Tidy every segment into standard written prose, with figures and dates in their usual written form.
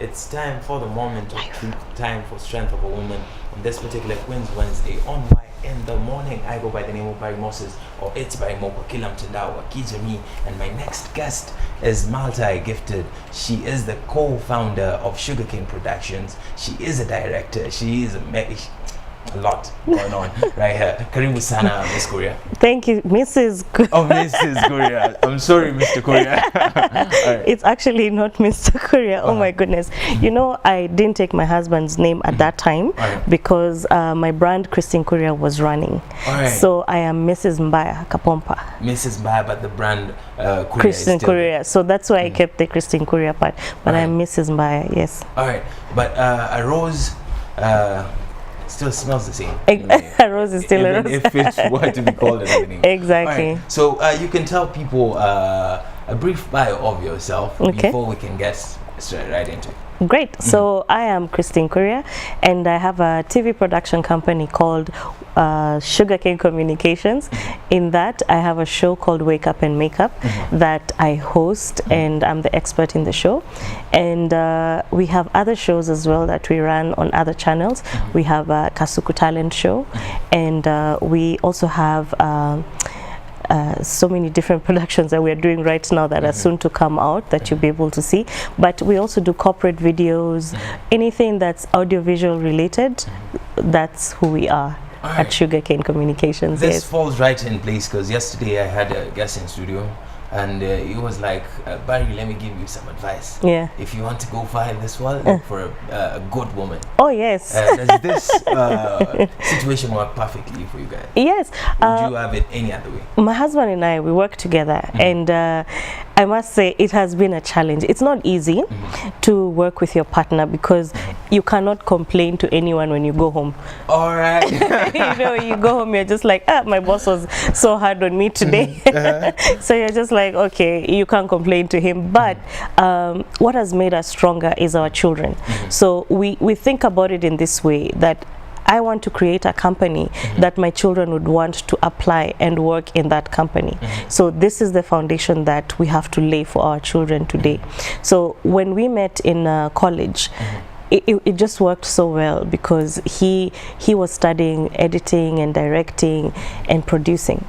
it's time for the moment of truth, time for strength of a woman. On this particular Queen's Wednesday on Y in the Morning, I go by the name of Barry Moses, or it's by Moko Kila Mtandao wa Kijamii, and my next guest is multi-gifted. She is the co-founder of Sugarcane Productions. She is a director. She is a lot going on right here. Karibu sana, Miss Kuria. Thank you, Mrs. Oh, Mrs. Kuria. I'm sorry, Mr. Kuria. Right. It's actually not Mr. Kuria. Oh my goodness. You know, I didn't take my husband's name at that time because my brand Christine Kuria was running. So I am Mrs. Mbaya Kapompa. Mrs. Mbaya, but the brand Kuria Christine Kuria. So that's why I kept the Christine Kuria part. But I'm Mrs. Mbaya, yes. All right. But a rose still smells the same. A rose is still a rose. If it were to be called another name. Exactly. Right. So you can tell people a brief bio of yourself before we can get straight right into it. Great. So I am Christine Kuria, and I have a TV production company called Sugarcane Communications. In that, I have a show called Wake Up and Make Up that I host, and I'm the expert in the show. And we have other shows as well that we run on other channels. We have a Kasuku Talent show, and we also have so many different productions that we are doing right now that are soon to come out that you'll be able to see. But we also do corporate videos, anything that's audiovisual related. That's who we are at Sugarcane Communications. This falls right in place because yesterday I had a guest in studio, and it was like, Barry, let me give you some advice. Yeah. If you want to go far in this world, look for a good woman. Oh, yes. Does this situation work perfectly for you guys? Yes. Would you have it any other way? My husband and I, we work together, and I must say it has been a challenge. It's not easy to work with your partner because you cannot complain to anyone when you go home. All right. You know, you go home, you're just like, my boss was so hard on me today. So you're just like, okay, you can't complain to him. But what has made us stronger is our children. So we think about it in this way, that I want to create a company that my children would want to apply and work in that company. So this is the foundation that we have to lay for our children today. So when we met in college, it just worked so well because he was studying editing and directing and producing,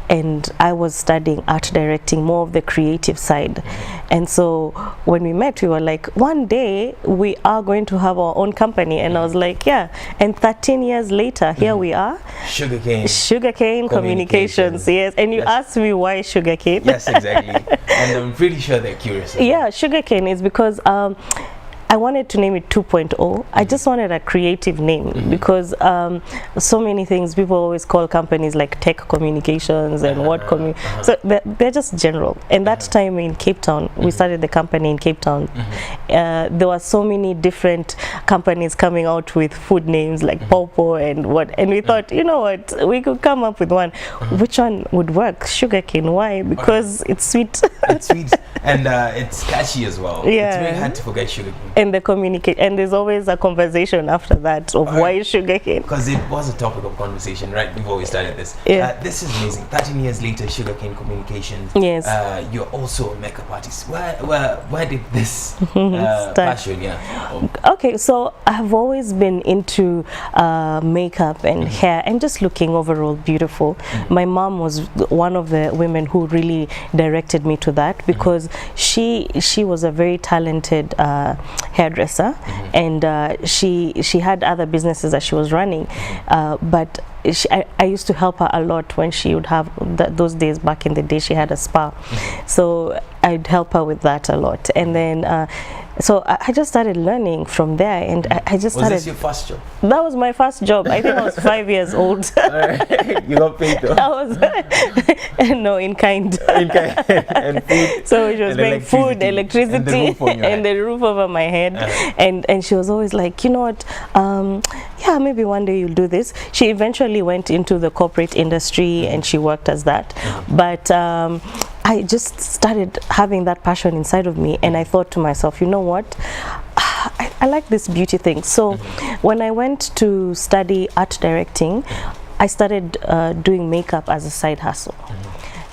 and I was studying art directing, more of the creative side. And so when we met, we were like, one day we are going to have our own company. And I was like, yeah. And 13 years later, here we are. Sugarcane Communications. Yes. And you asked me why sugarcane. Yes, exactly. And I'm pretty sure they're curious. Yeah, sugarcane is because I wanted to name it 2.0. I just wanted a creative name because so many things people always call companies like tech communications and so they're just general. And that time in Cape Town, we started the company in Cape Town. There were so many different companies coming out with food names like Popo and what, and we thought, you know what, we could come up with one. Which one would work? Sugarcane. Why? Because it's sweet. It's sweet and it's catchy as well. Yeah. It's very hard to forget sugarcane. And the communicate, and there's always a conversation after that of why sugarcane. Because it was a topic of conversation right before we started this. This is amazing. 13 years later, Sugarcane Communications. Yes. You're also a makeup artist. Where did this passion? Okay, so I've always been into makeup and hair and just looking overall beautiful. My mom was one of the women who really directed me to that because she was a very talented hairdresser, and she had other businesses that she was running, but I used to help her a lot when she would have those days back in the day. She had a spa, so I'd help her with that a lot. And then so I just started learning from there, and I just started. Was this your first job? That was my first job. I think I was 5 years old. You got paid though? I was no, in kind. In kind. And food. So she was paying food, electricity, and the roof over my head. And she was always like, you know what, yeah, maybe one day you'll do this. She eventually went into the corporate industry and she worked as that. But I just started having that passion inside of me, and I thought to myself, you know what, I like this beauty thing. So when I went to study art directing, I started doing makeup as a side hustle.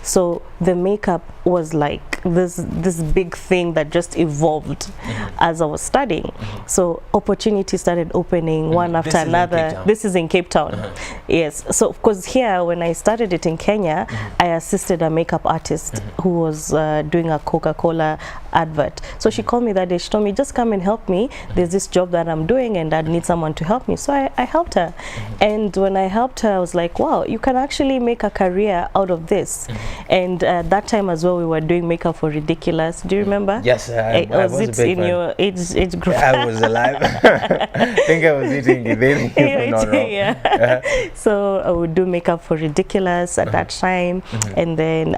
So the makeup was like like this big thing that just evolved as I was studying. So opportunities started opening one after another. This is in Cape Town. Yes. So of course here, when I started it in Kenya, I assisted a makeup artist who was doing a Coca-Cola advert. So she called me that day. She told me, just come and help me. There's this job that I'm doing and I need someone to help me. So I helped her. And when I helped her, I was like, wow, you can actually make a career out of this. And that time as well, we were doing makeup for Ridiculous. Do you remember? Yes, I was it a big in fan. your age group? I was alive. I think I was eating it then. Yeah. So I would do makeup for Ridiculous at that time. And then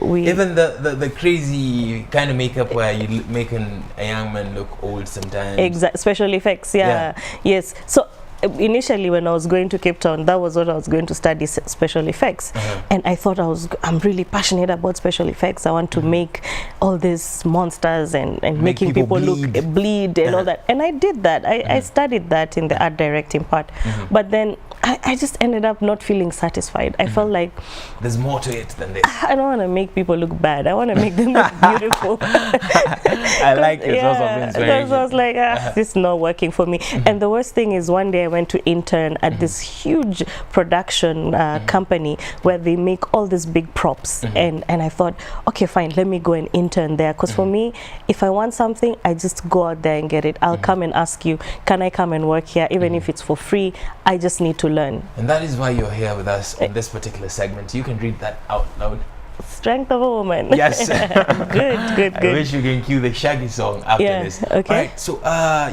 we... Even the crazy kind of makeup where you making a young man look old sometimes. Exact special effects, yeah. Yes. So initially when I was going to Cape Town, that was what I was going to study, special effects. And I thought I'm really passionate about special effects. I want to make all these monsters and making people bleed and all that. And I did that. I studied that in the art directing part. But then I just ended up not feeling satisfied. I felt like there's more to it than this. I don't want to make people look bad. I want to make them look beautiful. I like it. Yeah, because I was like, this is not working for me. And the worst thing is, one day I went to intern at this huge production company where they make all these big props. And I thought, okay, fine, let me go and intern there. Because for me, if I want something, I just go out there and get it. I'll come and ask you, can I come and work here? Even if it's for free, I just need to learn. And that is why you're here with us on this particular segment. You can read that out loud. Strength of a woman. Yes. good. I wish you can cue the Shaggy song after this. Okay. All right. So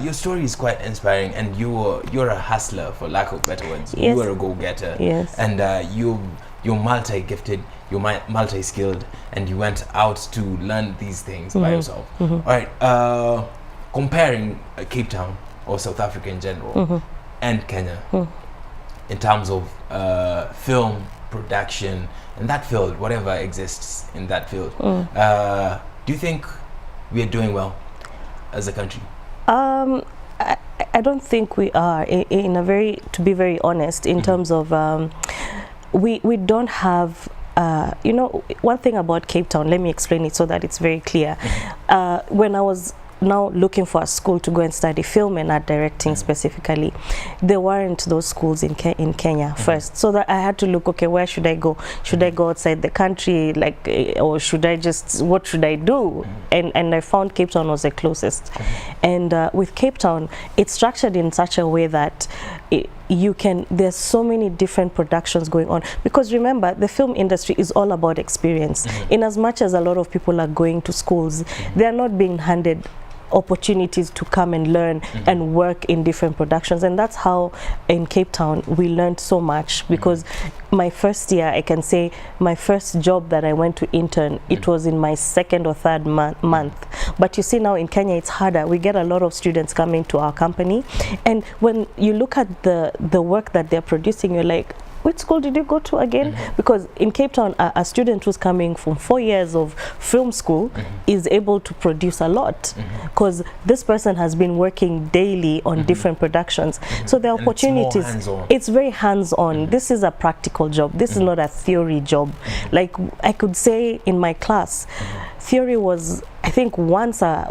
your story is quite inspiring, and you're a hustler, for lack of better words. Yes. You are a go-getter. Yes. And you're multi-gifted, you're multi-skilled, and you went out to learn these things by yourself. All right. Comparing Cape Town or South Africa in general and Kenya in terms of film production in that field, whatever exists in that field, do you think we are doing well as a country? I don't think we are, to be very honest, in terms of we don't have one thing about Cape Town, let me explain it so that it's very clear. When I was now looking for a school to go and study film and art directing specifically, there weren't those schools in Kenya first. So that I had to look, okay, where should I go? Should I go outside the country, or should I what should I do? And I found Cape Town was the closest. And with Cape Town, it's structured in such a way that there's so many different productions going on, because remember, the film industry is all about experience. In as much as a lot of people are going to schools, they are not being handed opportunities to come and learn and work in different productions. And that's how in Cape Town we learned so much, because my first year, I can say my first job that I went to intern, it was in my second or third month. But you see, now in Kenya it's harder. We get a lot of students coming to our company, and when you look at the work that they're producing, you're like, which school did you go to again? Because in Cape Town, a student who's coming from 4 years of film school is able to produce a lot, because this person has been working daily on different productions. So the opportunities, it's very hands-on. This is a practical job. This is not a theory job. Like I could say in my class, theory was, I think, once a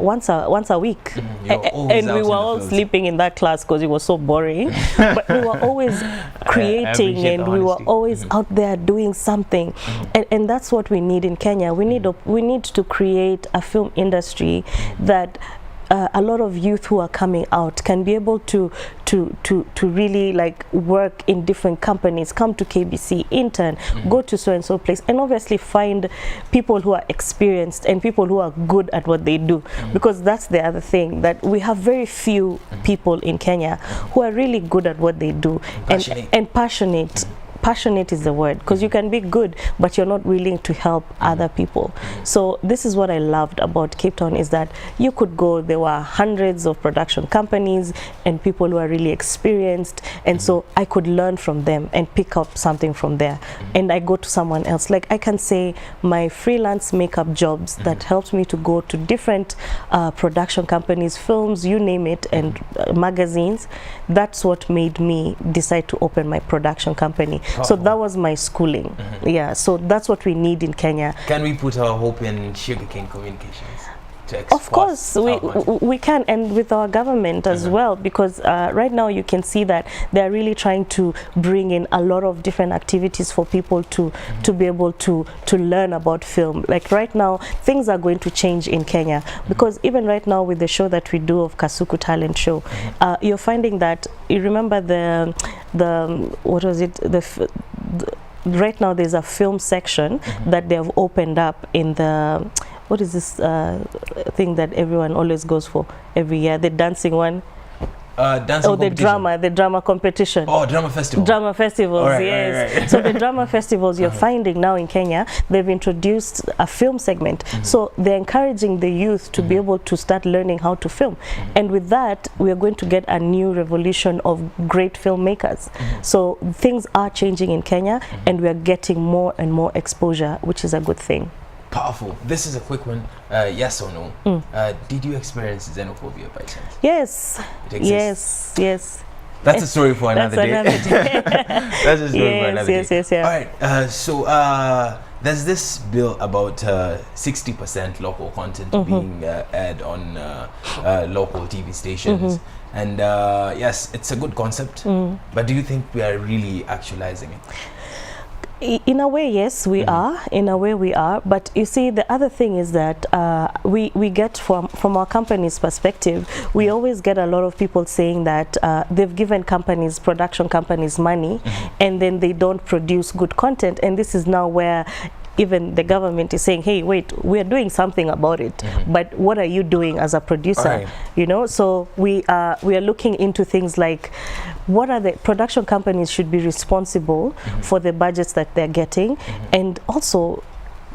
week, and we were all sleeping in that class because it was so boring. But we were always creating, and we were always out there doing something. And that's what we need in Kenya. We need to create a film industry that a lot of youth who are coming out can be able to really like work in different companies, come to KBC, intern, go to so and so place, and obviously find people who are experienced and people who are good at what they do. Because that's the other thing, that we have very few people in Kenya who are really good at what they do and passionate. Passionate is the word, because you can be good but you're not willing to help other people. So this is what I loved about Cape Town, is that you could go, there were hundreds of production companies and people who are really experienced, and so I could learn from them and pick up something from there. And I go to someone else, like I can say my freelance makeup jobs that helped me to go to different production companies, films, you name it, and magazines. That's what made me decide to open my production company. So that was my schooling. Yeah, so that's what we need in Kenya. Can we put our hope in sugarcane communications? Of course, we can, and with our government as well, because right now you can see that they're really trying to bring in a lot of different activities for people to be able to learn about film. Like right now, things are going to change in Kenya, because even right now with the show that we do of Kasuku Talent Show, you're finding that, you remember the what was it, right now there's a film section that they have opened up in the, what is this thing that everyone always goes for every year? The dancing one. The drama competition. Oh, drama festival. Drama festivals, right, yes. right. So the drama festivals, you're finding now in Kenya, they've introduced a film segment. So they're encouraging the youth to be able to start learning how to film. And with that, we are going to get a new revolution of great filmmakers. So things are changing in Kenya, and we are getting more and more exposure, which is a good thing. Powerful. This is a quick one. Yes or no? Did you experience xenophobia by chance? Yes. It exists? Yes. That's a story for another day. That's a story for another day. Yes. All right. So there's this bill about 60% local content being aired on local TV stations. And yes, it's a good concept. But do you think we are really actualizing it? In a way, yes, we are. In a way, we are. But you see, the other thing is that we get from our company's perspective, we always get a lot of people saying that they've given production companies money, and then they don't produce good content. And this is now where even the government is saying, hey, wait, we're doing something about it, but what are you doing as a producer? You know, so we are looking into things like, what are the production companies should be responsible for the budgets that they're getting, and also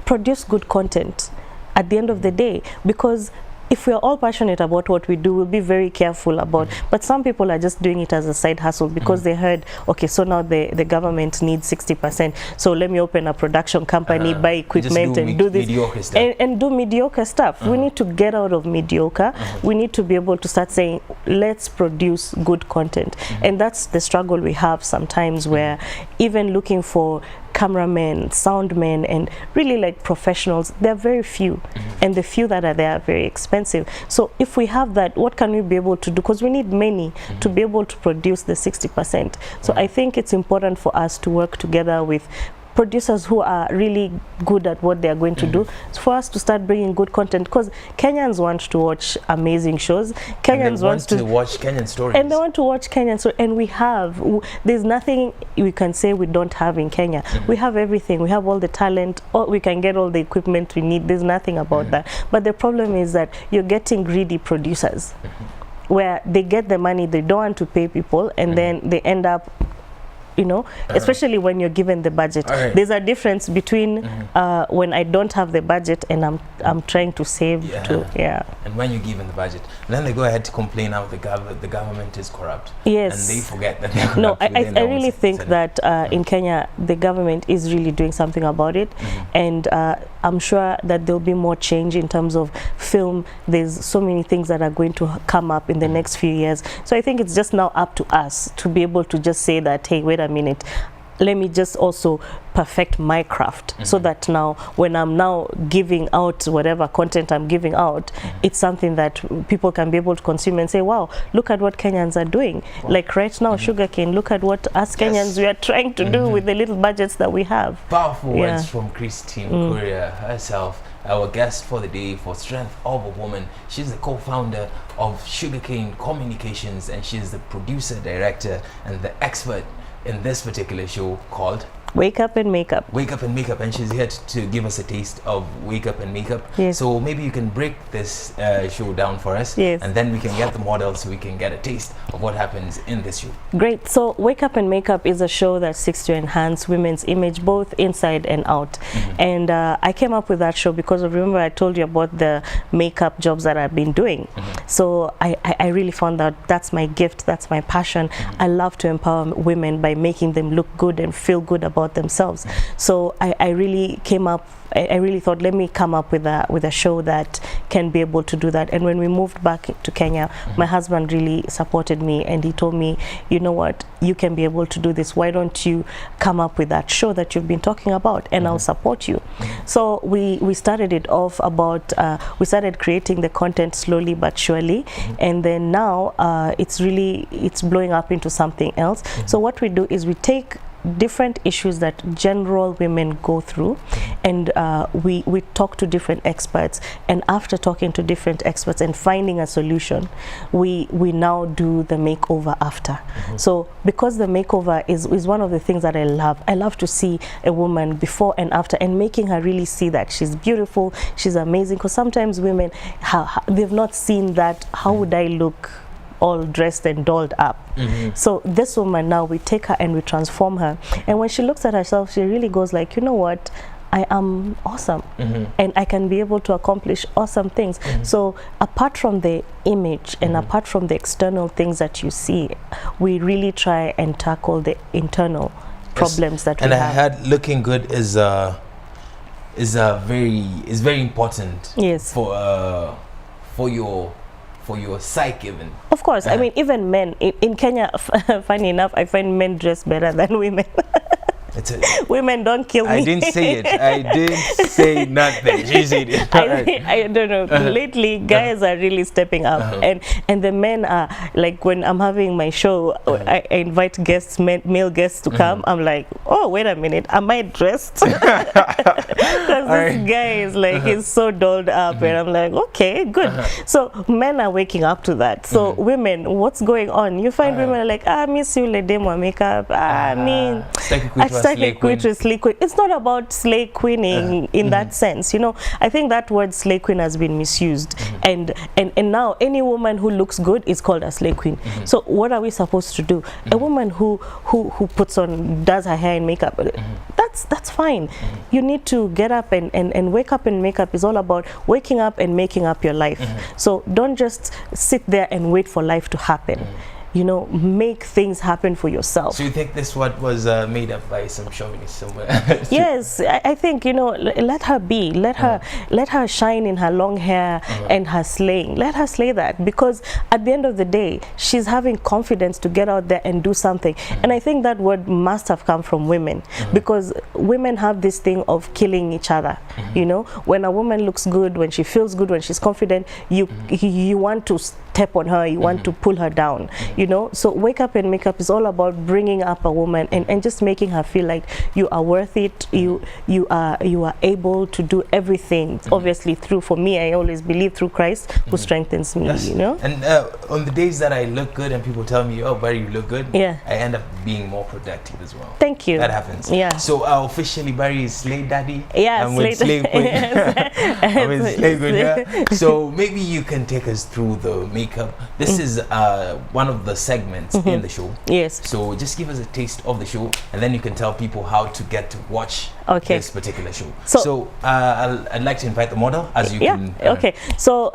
produce good content at the end of the day, because if we're all passionate about what we do, we'll be very careful about, but some people are just doing it as a side hustle because they heard, okay, so now the government needs 60%, so let me open a production company, buy equipment and do this and do mediocre stuff. We need to get out of mediocre. We need to be able to start saying, let's produce good content. And that's the struggle we have sometimes, where even looking for cameramen, soundmen, and really like professionals, they're very few, and the few that are there are very expensive. So if we have that, what can we be able to do? Because we need many to be able to produce the 60%. So I think it's important for us to work together with producers who are really good at what they are going to do, for us to start bringing good content, because Kenyans want to watch amazing shows. Kenyans want to watch Kenyan stories, and they want to watch Kenyan stories. And we have, there's nothing we can say we don't have in Kenya. We have everything. We have all the talent, or we can get all the equipment we need. There's nothing about that. But the problem is that you're getting greedy producers, where they get the money, they don't want to pay people, and then they end up, you know, especially when you're given the budget. There's a difference between when I don't have the budget and I'm trying to save and when you're given the budget, then they go ahead to complain how the government is corrupt. Yes. And they forget that they're corrupt. No, I really think that in Kenya the government is really doing something about it, and I'm sure that there'll be more change in terms of film. There's so many things that are going to come up in the next few years. So I think it's just now up to us to be able to just say that, hey, wait a minute, let me just also perfect my craft, so that now when I'm now giving out whatever content I'm giving out, it's something that people can be able to consume and say, wow, look at what Kenyans are doing. Like right now, sugarcane, look at what us Kenyans we are trying to do with the little budgets that we have. Powerful words from Christine Kuria herself, our guest for the day, for Strength of a Woman. She's the co-founder of Sugarcane Communications, and she's the producer, director, and the expert in this particular show called Wake Up and Makeup. Wake Up and Makeup, and she's here to give us a taste of Wake Up and Makeup. Yes. So maybe you can break this show down for us, and then we can get the model so we can get a taste of what happens in this show. Great. So Wake Up and Makeup is a show that seeks to enhance women's image both inside and out. And I came up with that show because remember I told you about the makeup jobs that I've been doing. So I really found that that's my gift, that's my passion. I love to empower women by making them look good and feel good about themselves. So I really came up I really thought, let me come up with a show that can be able to do that. And when we moved back to Kenya, my husband really supported me, and he told me, you know what, you can be able to do this. Why don't you come up with that show that you've been talking about, and I'll support you. So we started it off about, we started creating the content slowly but surely, and then now it's blowing up into something else. So what we do is we take different issues that general women go through, and we talk to different experts, and after talking to different experts and finding a solution, we now do the makeover after. So because the makeover is one of the things that I love to see a woman before and after, and making her really see that she's beautiful, she's amazing, because sometimes women they've not seen that. How would I look all dressed and dolled up? So this woman, now we take her and we transform her, and when she looks at herself, she really goes like, you know what, I am awesome, and I can be able to accomplish awesome things. So apart from the image and apart from the external things that you see, we really try and tackle the internal problems that we have. And I heard looking good is very important. Yes. For your psyche even. Of course, I mean, even men in Kenya, funny enough, I find men dress better than women. Women don't kill me. I didn't say it. I didn't say nothing. She said it. I don't know. Lately, guys are really stepping up, and the men are like, when I'm having my show, I invite guests, male guests to come. I'm like, oh, wait a minute, am I dressed? Because this guy is like, he's so dolled up, and I'm like, okay, good. So men are waking up to that. So women, what's going on? You find women are like, miss you, lady, my makeup. I mean, it's not about slay queening in that sense, you know. I think that word slay queen has been misused, and now any woman who looks good is called a slay queen. So what are we supposed to do? A woman who does her hair and makeup, that's fine. You need to get up and wake up, and makeup is all about waking up and making up your life. So don't just sit there and wait for life to happen. You know, make things happen for yourself. So you think this what was made up by some chauvinist somewhere? Yes, I think, you know, let her be, let her shine in her long hair and her slaying. Let her slay that, because at the end of the day, she's having confidence to get out there and do something. And I think that word must have come from women, because women have this thing of killing each other. You know, when a woman looks good, when she feels good, when she's confident, you want to step on her, you want to pull her down. You know, so wake up and makeup is all about bringing up a woman and just making her feel like you are worth it. You are able to do everything. Obviously, for me, I always believe through Christ who strengthens me. Yes. You know. And on the days that I look good and people tell me, "Oh, Barry, you look good," I end up being more productive as well. Thank you. That happens. Yeah. So officially, Barry is Slay Daddy. Yeah, I'm with Slay Queen. I'm with Slay Queen. Yeah. So maybe you can take us through the makeup. This is one of the segments in the show. Yes. So just give us a taste of the show, and then you can tell people how to get to watch this particular show. So I'd like to invite the model, as you can. Okay. So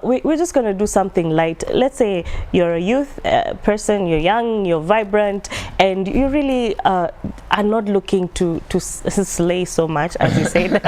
we're just going to do something light. Let's say you're a youth person, you're young, you're vibrant, and you really are not looking to slay so much, as you said.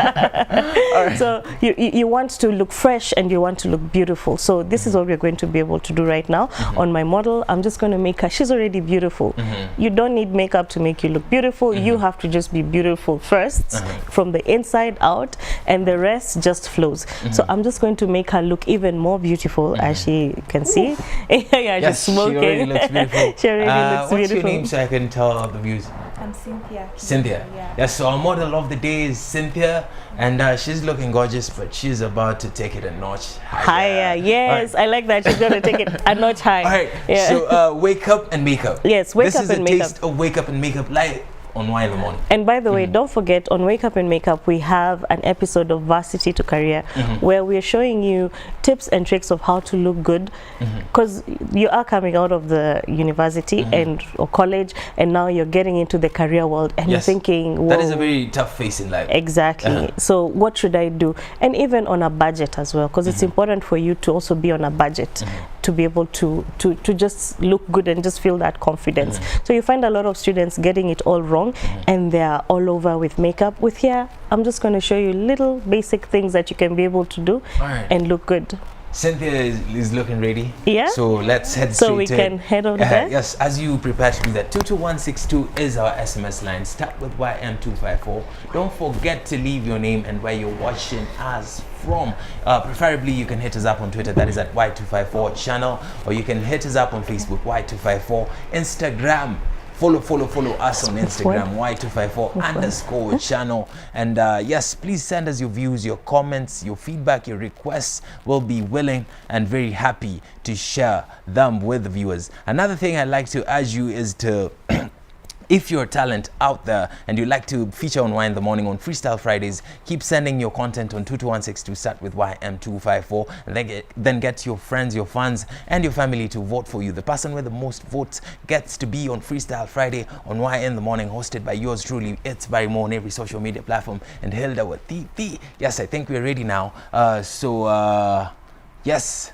So you want to look fresh and you want to look beautiful. So this is what we're going to be able to do right now. On my model, I'm just going to make her, she's already beautiful. You don't need makeup to make you look beautiful. You have to just be beautiful first, from the inside out, and the rest just flows. So I'm just going to make her look even more beautiful, as she can see. Yes, she's smoking. She already looks beautiful. She already looks what's beautiful. your name, so I can tell the views? I'm Cynthia. Cynthia. Yeah. Yes, so our model of the day is Cynthia, and she's looking gorgeous, but she's about to take it a notch higher. Yes, I like that. She's going to take it a notch higher. All right. Yeah. So wake up and makeup. Yes, wake up and makeup. This is a taste of wake up and makeup live on Y254. And by the way, don't forget, on Wake Up and Makeup, we have an episode of Varsity to Career where we're showing you tips and tricks of how to look good, because you are coming out of the university or college, and now you're getting into the career world, and you're thinking, whoa, that is a very tough phase in life. Exactly. So what should I do? And even on a budget as well, because it's important for you to also be on a budget to be able to just look good and just feel that confidence. So you find a lot of students getting it all wrong, and they're all over with makeup. With here, I'm just going to show you little basic things that you can be able to do and look good. Cynthia is looking ready. Yeah. So let's head so straight we can head on there. Yes, as you prepare to do that, 22162 is our SMS line. Start with YM254. Don't forget to leave your name and where you're watching us from. Preferably, you can hit us up on Twitter. That is at Y254 channel, or you can hit us up on Facebook, Y254, Instagram. Follow us on Instagram, Y254 channel. And yes, please send us your views, your comments, your feedback, your requests. We'll be willing and very happy to share them with the viewers. Another thing I'd like to urge you is to if you're a talent out there and you'd like to feature on Y in the Morning on Freestyle Fridays, keep sending your content on 22162, start with YM254, and then get your friends, your fans, and your family to vote for you. The person with the most votes gets to be on Freestyle Friday on Y in the Morning, hosted by yours truly. It's Barry Moore on every social media platform, and Hilda with the. Yes, I think we're ready now. Yes.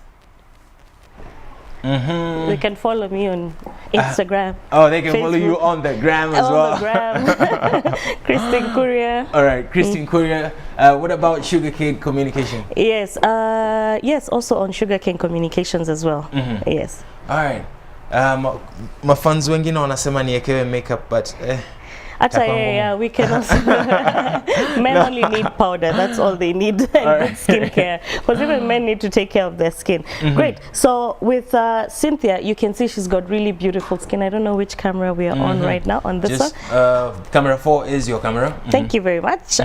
They can follow me on Instagram. They can Facebook. follow you on the gram as well. On the gram. Christine Kuria. All right, Christine Kuria. What about Sugarcane Communication? Yes, yes, also on Sugarcane Communications as well. Yes. All right. Mafans wengine wanasema niekewe makeup, but Actually, yeah, we can also. Men only need powder. That's all they need, and good skincare. Because even men need to take care of their skin. Great. So with Cynthia, you can see she's got really beautiful skin. I don't know which camera we are on right now. On this one. Camera 4 is your camera. Thank you very much.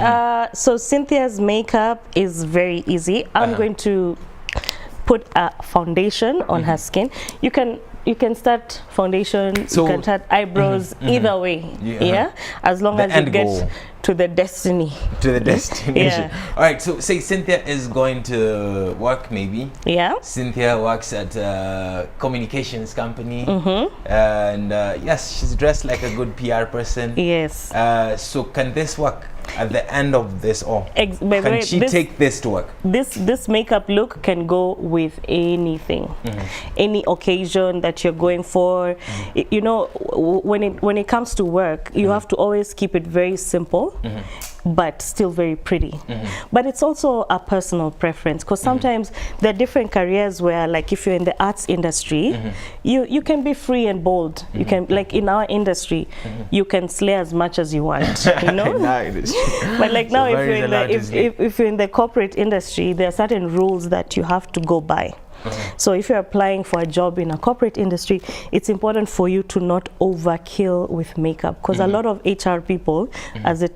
So Cynthia's makeup is very easy. I'm going to put a foundation on her skin. You can start foundation, so, you can start eyebrows, either way, as long as you get to the destiny. To the destination. All right, so say Cynthia is going to work maybe. Yeah. Cynthia works at a communications company. And yes, she's dressed like a good PR person. Yes. So can this work? At the end of this, can she take this to work? This makeup look can go with anything, any occasion that you're going for. You know, when it comes to work, you have to always keep it very simple, but still very pretty. But it's also a personal preference, because sometimes there are different careers where, like, if you're in the arts industry, you can be free and bold. You can, like in our industry, you can slay as much as you want. You know. But like now, if you're in the corporate industry, there are certain rules that you have to go by. So if you're applying for a job in a corporate industry, it's important for you to not overkill with makeup, because a lot of HR people,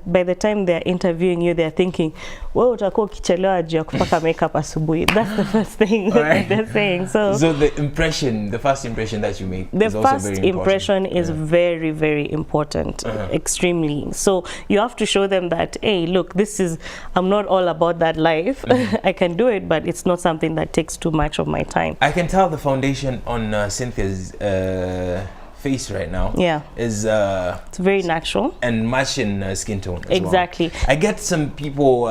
by the time they're interviewing you, they're thinking, well, utakuwa ukichelewa juu ya kupaka makeup asubuhi. That's the first thing that they're saying. So the first impression that you make is also very important. The first impression is very, very important, extremely. So you have to show them that, hey, look, I'm not all about that life. I can do it, but it's not something that takes too much of my time. I can tell the foundation on Cynthia's face right now is it's very natural and matching skin tone as exactly well. I get some people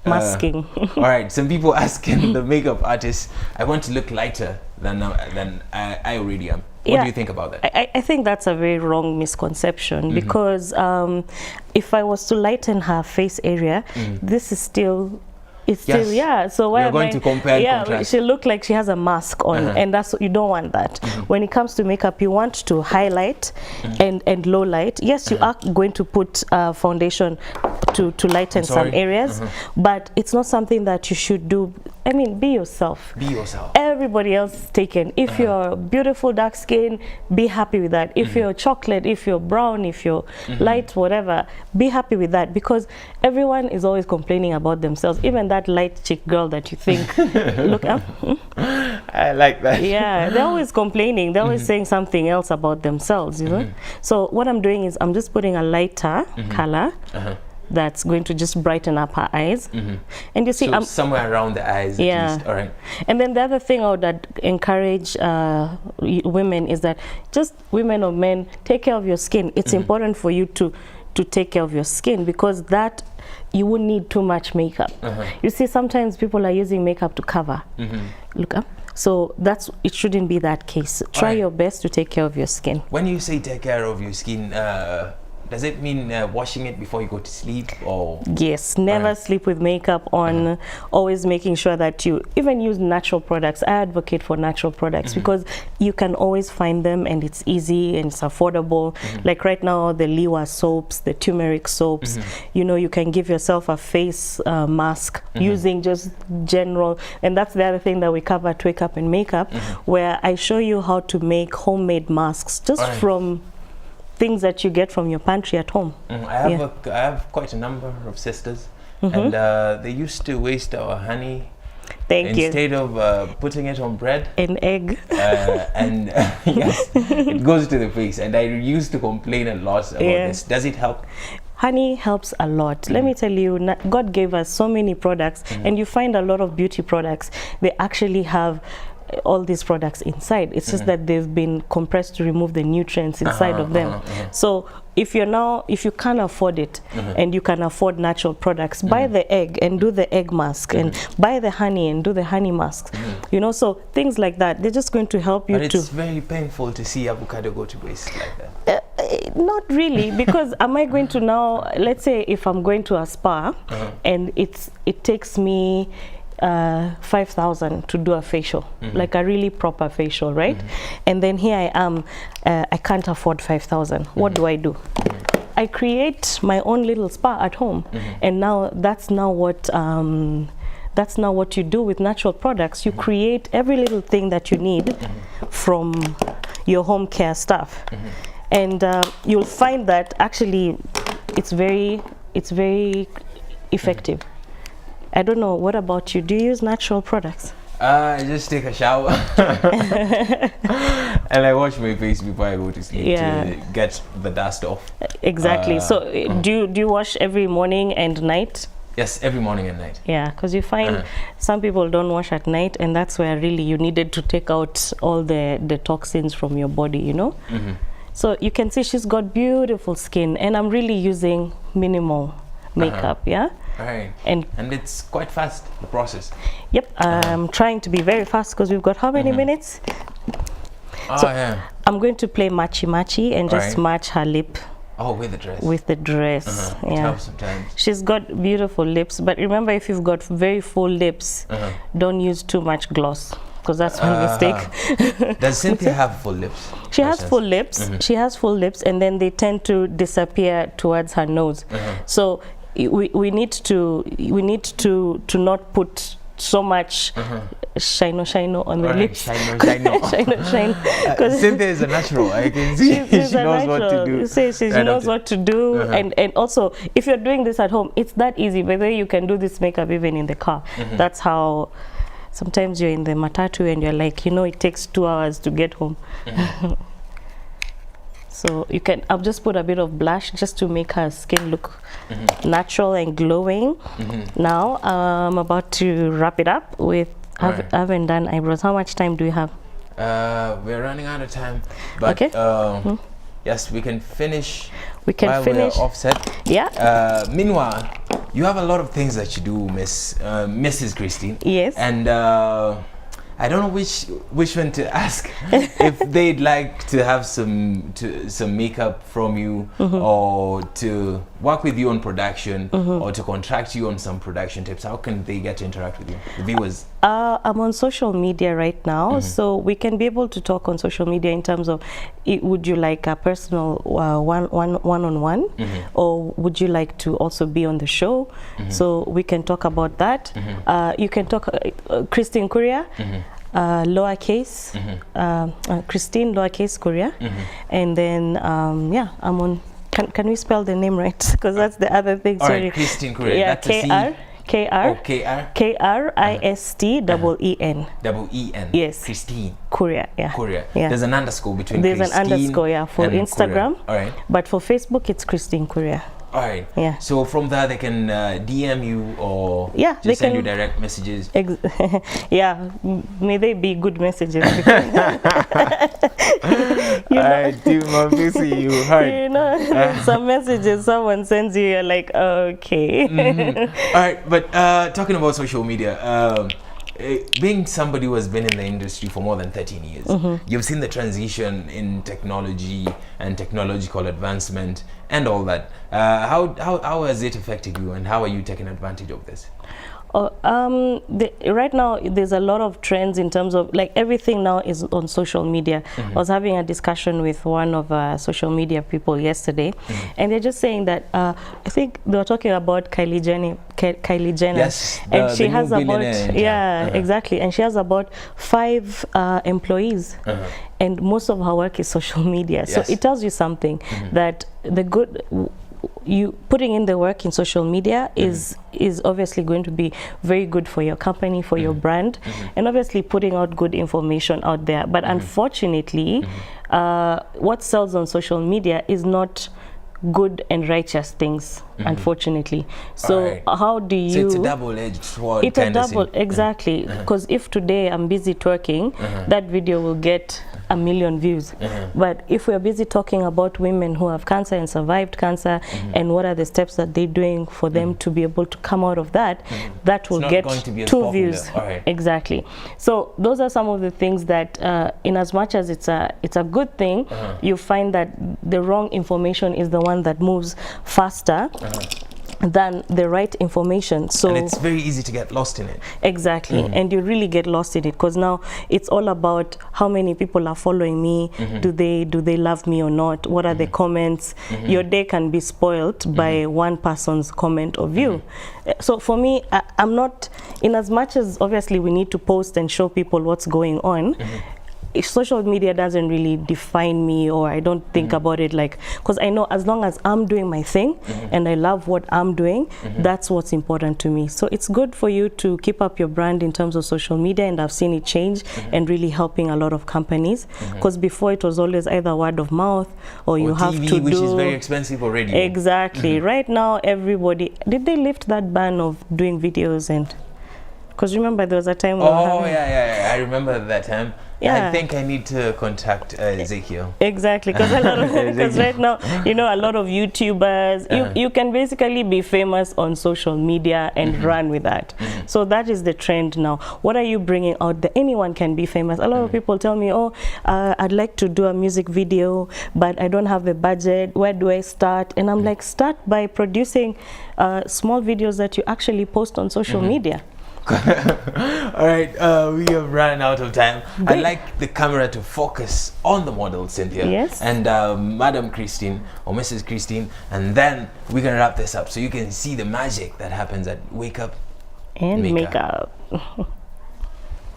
masking all right, some people asking the makeup artist, I want to look lighter than I already am. What do you think about that? I think that's a very wrong misconception, because if I was to lighten her face area, this is still so we're going to compare contrast. She look like she has a mask on, and that's what you don't want. That when it comes to makeup, you want to highlight and low light. Yes, you are going to put foundation to lighten some areas, but it's not something that you should do. I mean, be yourself. Be yourself. Everybody else is taken. If you're beautiful dark skin, be happy with that. If you're chocolate, if you're brown, if you're light, whatever, be happy with that, because everyone is always complaining about themselves. Even that light chick girl that you think, look up. I like that. Yeah, they're always complaining. They're always saying something else about themselves, you know. So what I'm doing is I'm just putting a lighter color. That's going to just brighten up her eyes. And you see, so somewhere around the eyes, at least. All right. And then the other thing I would encourage women is that, just women or men, take care of your skin. It's important for you to take care of your skin, because that you won't need too much makeup. You see, sometimes people are using makeup to cover. Look up. So it shouldn't be that case. Try your best to take care of your skin. When you say take care of your skin, does it mean washing it before you go to sleep, or? Yes, never sleep with makeup on. Always making sure that you even use natural products. I advocate for natural products because you can always find them, and it's easy and it's affordable. Like right now, the Liwa soaps, the turmeric soaps, you know, you can give yourself a face mask using just general, and that's the other thing that we cover at Wake Up and Makeup, where I show you how to make homemade masks just from things that you get from your pantry at home. I have quite a number of sisters, and they used to waste our honey instead of putting it on bread. An egg. And yes, it goes to the face, and I used to complain a lot about this. Does it help? Honey helps a lot. Let me tell you, God gave us so many products, and you find a lot of beauty products, they actually have all these products inside. It's just that they've been compressed to remove the nutrients inside of them. So if you can't afford it and you can afford natural products, buy the egg and do the egg mask, and buy the honey and do the honey mask. You know, so things like that, they're just going to help you. But it's very painful to see avocado go to waste like that. Not really, because am I going to now, let's say if I'm going to a spa and it takes me 5,000 to do a facial, like a really proper facial, right? And then here I am, I can't afford 5,000. What do? I create my own little spa at home, and now that's now what you do with natural products. You create every little thing that you need from your home care stuff, and you'll find that actually it's very effective. I don't know, what about you? Do you use natural products? I just take a shower and I wash my face before I go to sleep to get the dust off. Exactly. So do you wash every morning and night? Yes, every morning and night. Yeah, because you find some people don't wash at night, and that's where really you needed to take out all the toxins from your body, you know? So you can see she's got beautiful skin, and I'm really using minimal makeup, Right. And it's quite fast, the process. Yep, I'm trying to be very fast because we've got how many minutes? I'm going to play matchy matchy and just match her lip. Oh, with the dress. With the dress, It helps sometimes. She's got beautiful lips, but remember, if you've got very full lips, don't use too much gloss, because that's one mistake. Does Cynthia have full lips? She has full lips. She has full lips, and then they tend to disappear towards her nose. So we need to not put so much shino on the lips. Shino. Cynthia is a natural. I can see she knows what to do. She knows what to do, and also if you're doing this at home, it's that easy. By the way, you can do this makeup even in the car. That's how. Sometimes you're in the matatu and you're like, you know, it takes 2 hours to get home. So you can, I'll just put a bit of blush just to make her skin look natural and glowing. Now I'm about to wrap it up with, I haven't done eyebrows. How much time do we have? We're running out of time, but yes, we can finish. We can finish. We're offset. Yeah. Meanwhile, you have a lot of things that you do, Mrs. Christine. Yes. And I don't know which one to ask. If they'd like to have some makeup from you, or to work with you on production, or to contract you on some production tips, how can they get to interact with you, the viewers? I'm on social media right now, so we can be able to talk on social media in terms of, would you like a personal one-on-one, or would you like to also be on the show? So we can talk about that. You can talk Christine Kuria, lowercase, Christine lowercase Kuria, and then yeah, I'm on. Can we spell the name right? Because that's the other thing. Sorry, right, Christine Kuria. Yeah, that's K-R-I-S-T-E-E-N. E-N. Yes. Christine. Kuria, yeah. Kuria. Yeah. There's an underscore between There's Christine an underscore, yeah, for Instagram. Kuria. All right. But for Facebook, it's Christine Kuria. All right. Yeah. So from there, they can DM you, or they send can you direct messages. Yeah, may they be good messages. I do my busy you heard. You know, some messages someone sends you, you're like, okay. All right, but talking about social media, being somebody who has been in the industry for more than 13 years, you've seen the transition in technology and technological advancement and all that. How has it affected you, and how are you taking advantage of this? Right now there's a lot of trends in terms of like everything now is on social media. I was having a discussion with one of social media people yesterday, and they're just saying that I think they were talking about Kylie Jenner, yes, and she has about exactly, and she has about 5 employees, and most of her work is social media. So it tells you something that you putting in the work in social media is obviously going to be very good for your company, for your brand, and obviously putting out good information out there. But unfortunately, what sells on social media is not good and righteous things, unfortunately. So how do you... So it's a double-edged sword. It's a double, exactly. Because if today I'm busy twerking, that video will get 1 million views. But if we're busy talking about women who have cancer and survived cancer, and what are the steps that they're doing for them to be able to come out of that, that will get 2 views. Exactly. So those are some of the things that, in as much as it's a good thing, you find that the wrong information is the one that moves faster than the right information. So and it's very easy to get lost in it. Exactly. And you really get lost in it, because now it's all about how many people are following me, do they love me or not, what are the comments. Your day can be spoiled by one person's comment or view. So for me, I'm not, in as much as obviously we need to post and show people what's going on, social media doesn't really define me, or I don't think about it like, because I know as long as I'm doing my thing and I love what I'm doing, that's what's important to me. So it's good for you to keep up your brand in terms of social media, and I've seen it change and really helping a lot of companies, because before it was always either word of mouth or you have TV, to which do... is very expensive already. Exactly. Right now everybody... Did they lift that ban of doing videos? And because remember there was a time... I remember that time. I think I need to contact Ezekiel. Exactly, because right now, you know, a lot of YouTubers, you can basically be famous on social media and run with that. So that is the trend now. What are you bringing out there? Anyone can be famous. A lot of people tell me, oh, I'd like to do a music video, but I don't have a budget. Where do I start? And I'm like, start by producing small videos that you actually post on social media. All right, we have run out of time. I'd like the camera to focus on the model, Cynthia. Yes. And Madam Christine, or Mrs. Christine, and then we're going to wrap this up so you can see the magic that happens at Wake Up and Makeup. All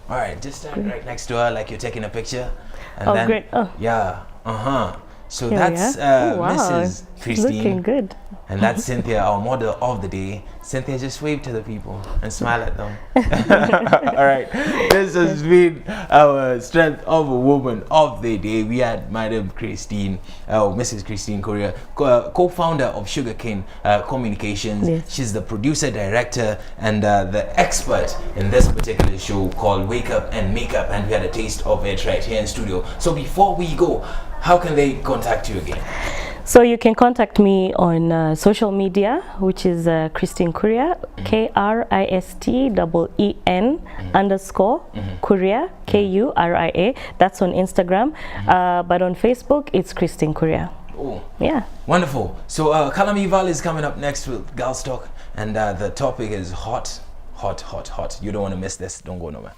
right, just stand right next to her like you're taking a picture. And oh, then, great. Oh. Yeah, So Here that's wow. Mrs. Christine. Looking good. And that's Cynthia, our model of the day. Cynthia, just wave to the people and smile at them. All right. This has been our Strength of a Woman of the day. We had Madam Christine, Mrs. Christine Kuria, co-founder of Sugarcane Communications. Yes. She's the producer, director, and the expert in this particular show called Wake Up and Makeup. And we had a taste of it right here in studio. So before we go, how can they contact you again? So you can contact me on social media, which is Christine Kuria, KRISTEEN _ Kuria, KURIA. That's on Instagram. But on Facebook, it's Christine Kuria. Oh, yeah. Wonderful. So Kalami Val is coming up next with Girls Talk, and the topic is hot. You don't want to miss this. Don't go nowhere.